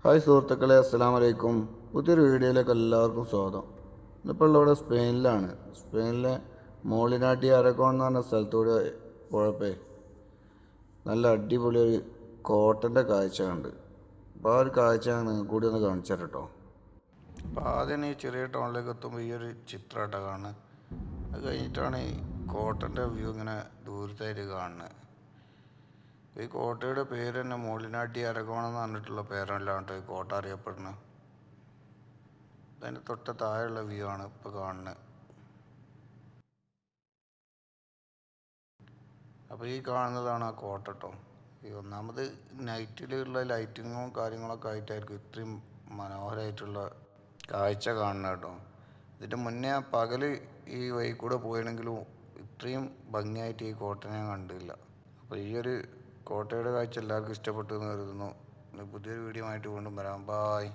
Hi സുഹൃത്തുക്കളെ, അസ്സലാമു അലൈക്കും. പുതിയൊരു വീഡിയോയിലേക്ക് എല്ലാവർക്കും സ്വാഗതം. ഇന്നിപ്പോൾ ഇവിടെ സ്പെയിനിലാണ്. സ്പെയിനിലെ മോളിനാട്ടി അരഗോൺ എന്ന് പറഞ്ഞ സ്ഥലത്തൂടെ പോയപ്പോൾ നല്ല അടിപൊളി ഒരു കോട്ടൻ്റെ കാഴ്ച കണ്ട്. അപ്പോൾ ആ ഒരു കാഴ്ച നിങ്ങൾക്ക് കൂടി ഒന്ന് കാണിച്ചു തരാം കേട്ടോ. അപ്പോൾ ആദ്യം ഈ ചെറിയ ടൗണിലേക്ക് എത്തുമ്പോൾ ഈ ഒരു ചിത്രമായിട്ടാണ് കാണുന്നത്. അത് കഴിഞ്ഞിട്ടാണ് ഈ കോട്ടൻ്റെ വ്യൂ ഇങ്ങനെ ദൂരത്തായിട്ട് കാണുന്നത്. ഈ കോട്ടയുടെ പേര് തന്നെ മോളിനാട്ടി അരഗോൺ എന്ന് പറഞ്ഞിട്ടുള്ള പേരല്ലാണ്ട് ഈ കോട്ട അറിയപ്പെടുന്നത്. അതിൻ്റെ തൊട്ട് താഴെയുള്ള വ്യൂ ആണ് ഇപ്പോൾ കാണുന്നത്. അപ്പോൾ ഈ കാണുന്നതാണ് ആ കോട്ട കേട്ടോ. ഈ ഒന്നാമത് നൈറ്റിലുള്ള ലൈറ്റിങ്ങും കാര്യങ്ങളൊക്കെ ആയിട്ടായിരിക്കും ഇത്രയും മനോഹരമായിട്ടുള്ള കാഴ്ച കാണുന്നത് കേട്ടോ. ഇതിൻ്റെ മുന്നേ പകൽ ഈ വഴി കൂടെ പോയെങ്കിലും ഇത്രയും ഭംഗിയായിട്ട് ഈ കോട്ട ഞാൻ കണ്ടില്ല. അപ്പോൾ ഈ ഒരു കോട്ടയുടെ കാഴ്ച എല്ലാവർക്കും ഇഷ്ടപ്പെട്ടു എന്ന് കരുതുന്നു. പുതിയൊരു വീഡിയോ ആയിട്ട് വീണ്ടും വരാം. ബായ്.